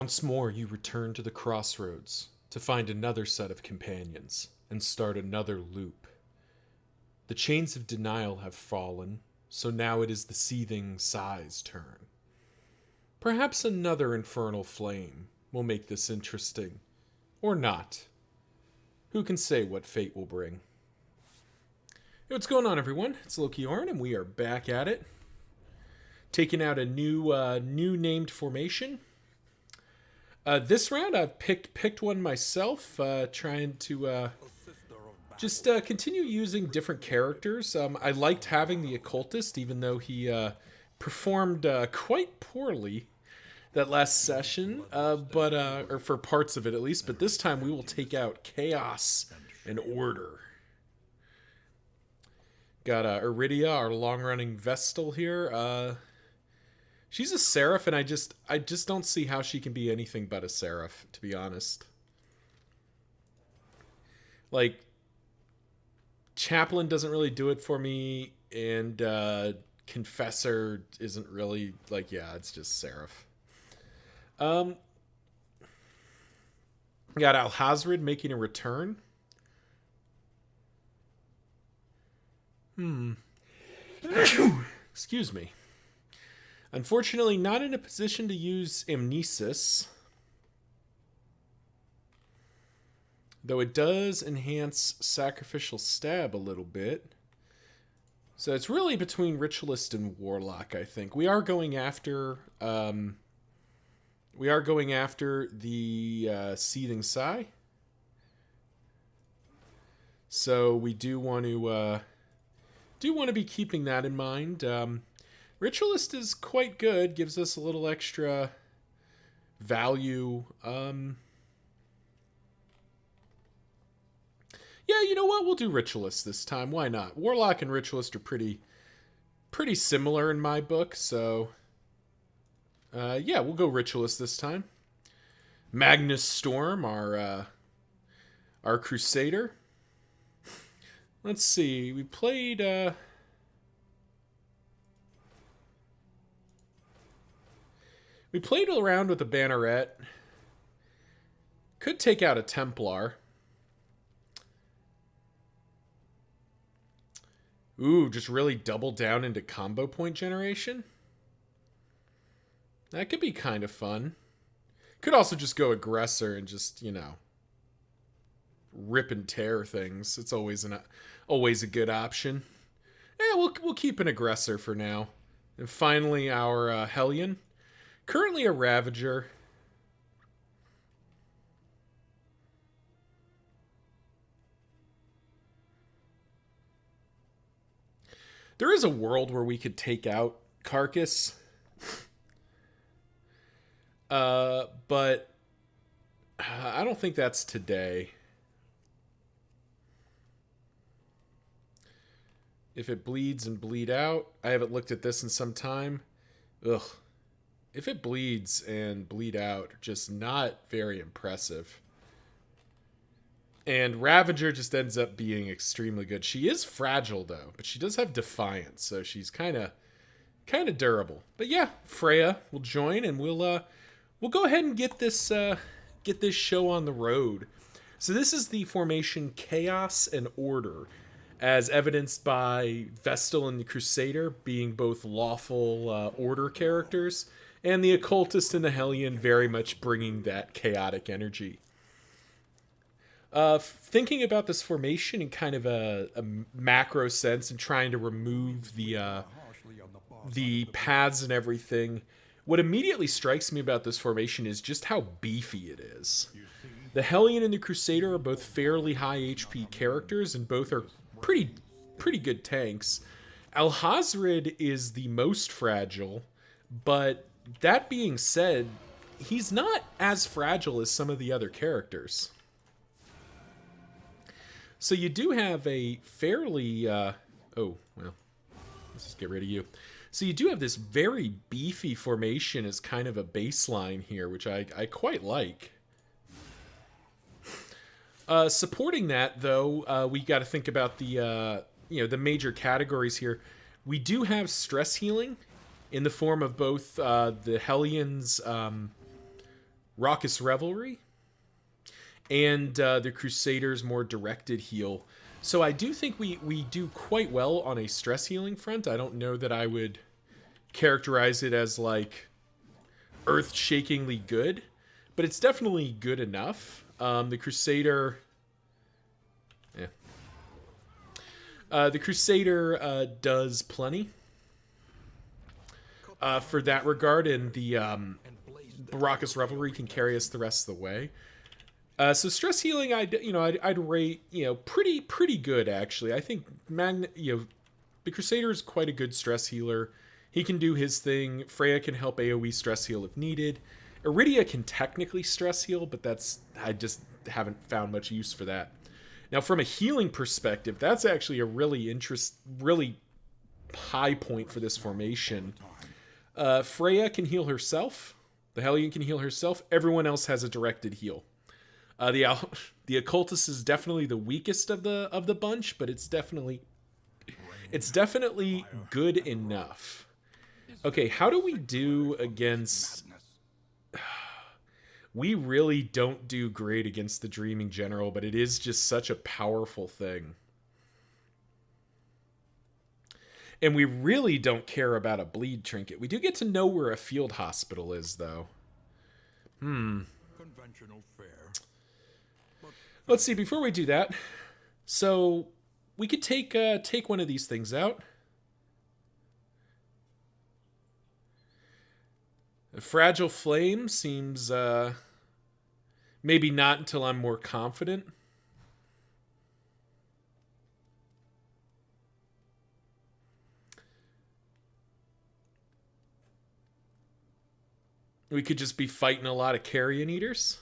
Once more you return to the crossroads to find another set of companions and start another loop. The chains of denial have fallen, so now it is the Seething Sigh's turn. Perhaps another infernal flame will make this interesting. Or not. Who can say what fate will bring? Hey, what's going on, everyone? It's Loki Orn, and we are back at it. Taking out a new named formation. This round, I've picked one myself, trying to just continue using different characters. I liked having the occultist, even though he performed quite poorly that last session, but or for parts of it at least. But this time, we will take out chaos and order. Got Iridia, our long-running Vestal here. She's a seraph, and I just don't see how she can be anything but a seraph, to be honest. Like, Chaplain doesn't really do it for me, and Confessor isn't really, like, yeah, it's just seraph. Got Alhazred making a return. Excuse me. Unfortunately, not in a position to use Amnesis. Though it does enhance Sacrificial Stab a little bit. So it's really between Ritualist and Warlock, I think. We are going after the Seething Sigh. So we do want to be keeping that in mind. Ritualist is quite good, gives us a little extra value. Yeah, you know what? We'll do Ritualist this time. Why not? Warlock and Ritualist are pretty similar in my book, so yeah, we'll go Ritualist this time. Magnus Storm, our Crusader. Let's see. We played around with a Banneret. Could take out a Templar. Ooh, just really double down into combo point generation. That could be kind of fun. Could also just go Aggressor and just, rip and tear things. It's always a good option. Yeah, we'll keep an Aggressor for now. And finally, our Hellion. Currently a Ravager. There is a world where we could take out Carcass. But I don't think that's today. If it bleeds and bleed out, I haven't looked at this in some time. Ugh. If it bleeds and bleed out, just not very impressive. And Ravager just ends up being extremely good. She is fragile though, but she does have Defiance, so she's kind of durable. But yeah, Freya will join, and we'll go ahead and get this show on the road. So this is the formation Chaos and Order, as evidenced by Vestal and the Crusader being both lawful Order characters, and the Occultist and the Hellion very much bringing that chaotic energy. Thinking about this formation in kind of a macro sense and trying to remove the paths and everything, what immediately strikes me about this formation is just how beefy it is. The Hellion and the Crusader are both fairly high HP characters, and both are pretty good tanks. Alhazred is the most fragile, but that being said, he's not as fragile as some of the other characters. So you do have a fairly... oh, well, let's just get rid of you. So you do have this very beefy formation as kind of a baseline here, which I quite like. Supporting that, though, we got to think about the major categories here. We do have stress healing in the form of both the Hellion's Raucous Revelry, and the Crusader's more directed heal. So I do think we do quite well on a stress healing front. I don't know that I would characterize it as like earth-shakingly good, but it's definitely good enough. The Crusader... Yeah. The Crusader does plenty for that regard, and the Raucous Revelry can carry us the rest of the way. So stress healing, I'd rate pretty good actually. I think the Crusader is quite a good stress healer. He can do his thing. Freya can help AoE stress heal if needed. Iridia can technically stress heal, but I just haven't found much use for that. Now, from a healing perspective, that's actually a really high point for this formation. Freya can heal herself. The Hellion can heal herself. Everyone else has a directed heal. The Occultist is definitely the weakest of the bunch, but it's definitely good enough. Okay, how do we do against... We really don't do great against the Dreaming General, but it is just such a powerful thing. And we really don't care about a bleed trinket. We do get to know where a field hospital is, though. Conventional fare. Let's see, before we do that, so we could take one of these things out. A Fragile Flame seems, maybe not until I'm more confident. We could just be fighting a lot of Carrion Eaters.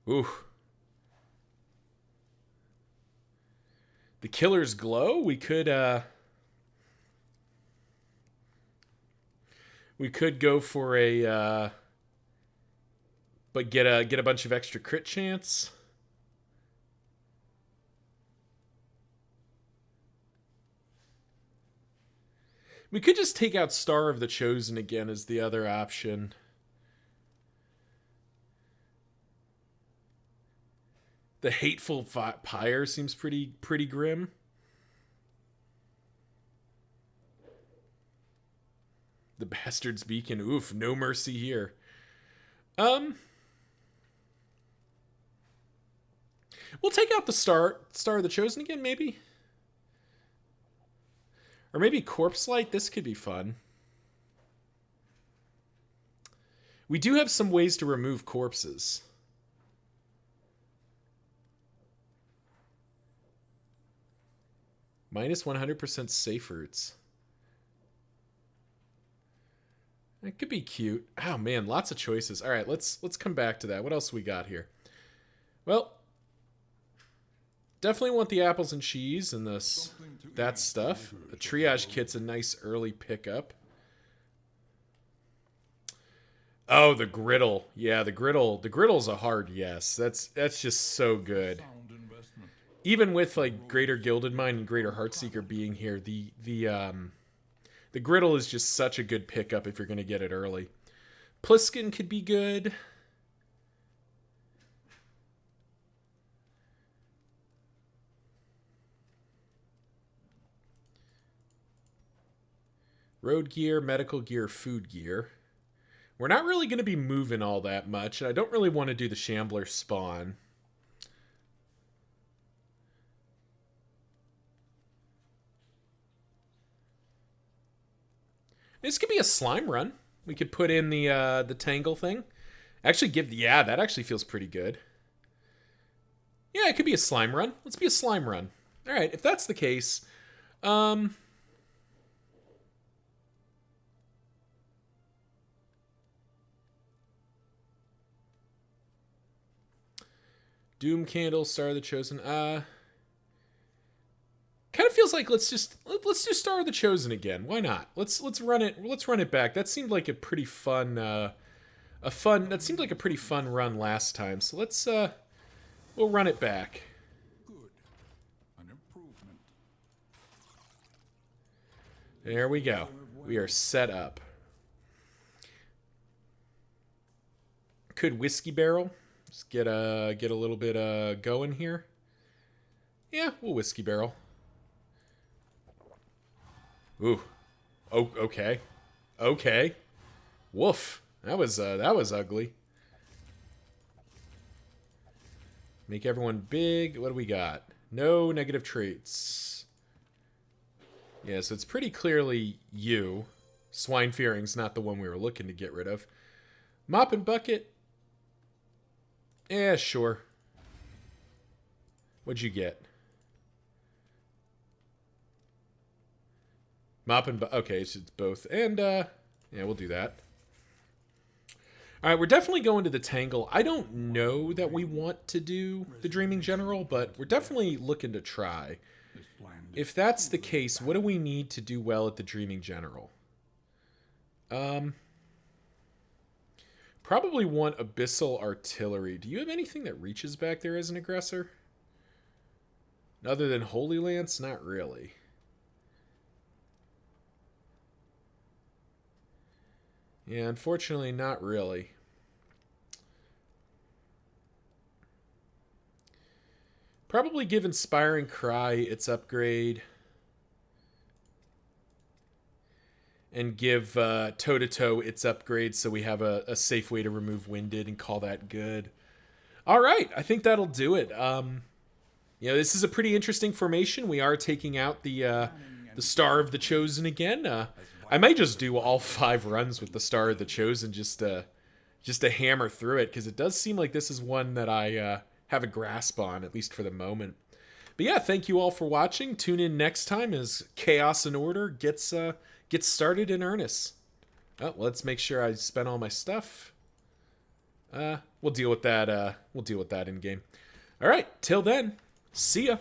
Ooh. The Killer's Glow, we could go for a but get a bunch of extra crit chance. We could just take out Star of the Chosen again as the other option. The Hateful Pyre seems pretty grim. The Bastard's Beacon. Oof, no mercy here. We'll take out the Star of the Chosen again, maybe? Or maybe Corpse Light. This could be fun. We do have some ways to remove corpses. Minus 100% safe routes. It could be cute. Oh man, lots of choices. All right, let's come back to that. What else we got here? Well, definitely want the apples and cheese and that stuff. A triage kit's a nice early pickup. Oh, the griddle. Yeah, the griddle's a hard yes. That's just so good. Even with like Greater Gilded Mind and Greater Heartseeker being here, the griddle is just such a good pickup if you're going to get it early. Pliskin could be good. Road gear, medical gear, food gear. We're not really going to be moving all that much, and I don't really want to do the Shambler spawn. This could be a slime run. We could put in the Tangle thing. Actually that actually feels pretty good. Yeah, it could be a slime run. Let's be a slime run. All right, if that's the case, Doom Candle, Star of the Chosen. Kind of feels like let's do Star of the Chosen again. Why not? Let's run it back. That seemed like a pretty fun that seemed like a pretty fun run last time. So let's we'll run it back. Good. An improvement. There we go. We are set up. Could whiskey barrel. Just get a little bit going here. Yeah, we'll whiskey barrel. Ooh. Oh, okay. Okay. Woof. That was ugly. Make everyone big. What do we got? No negative traits. Yeah, so it's pretty clearly you. Swine fearing's not the one we were looking to get rid of. Mop and bucket. Yeah, sure. What'd you get? Mop and bucket. Okay, so it's both. And, yeah, we'll do that. All right, we're definitely going to the Tangle. I don't know that we want to do the Dreaming General, but we're definitely looking to try. If that's the case, what do we need to do well at the Dreaming General? Probably want Abyssal Artillery. Do you have anything that reaches back there as an aggressor? Other than Holy Lance? Not really. Yeah, unfortunately, not really. Probably give Inspiring Cry its upgrade. And give Toe-to-Toe its upgrade so we have a safe way to remove Winded and call that good. All right, I think that'll do it. This is a pretty interesting formation. We are taking out the Star of the Chosen again. I might just do all 5 runs with the Star of the Chosen just to hammer through it, because it does seem like this is one that I have a grasp on, at least for the moment. But yeah, thank you all for watching. Tune in next time as Chaos and Order gets started in earnest. Oh, let's make sure I spent all my stuff. We'll deal with that. We'll deal with that in game. All right. Till then, see ya.